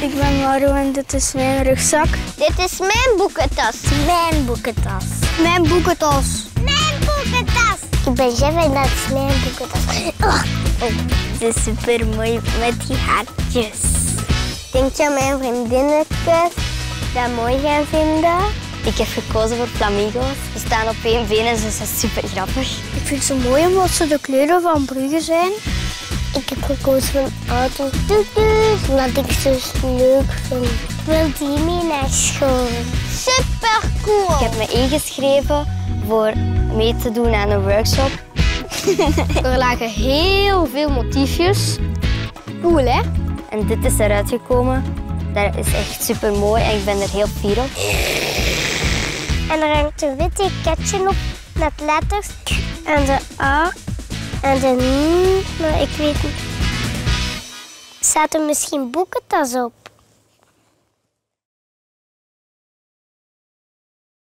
Ik ben Maro en dit is mijn rugzak. Dit is mijn boekentas. Mijn boekentas. Mijn boekentas. Mijn boekentas. Ik ben Jeff en dat is mijn boekentas. Oh, het is super mooi met die hartjes. Denk je mijn vriendinnetjes dat mooi gaan vinden? Ik heb gekozen voor flamingo's. Ze staan op één been en ze zijn super grappig. Ik vind ze mooi omdat ze de kleuren van Brugge zijn. Ik heb gekozen voor auto's, omdat ik ze leuk vind. Ik wil die mee naar school. Super cool! Ik heb me ingeschreven voor mee te doen aan een workshop. Er lagen heel veel motiefjes. Cool, hè? En dit is eruit gekomen. Dat is echt super mooi en ik ben er heel fier op. En er hangt een wit etiketje op met letters. En de A en de N, maar ik weet niet. Staat er misschien boekentas op?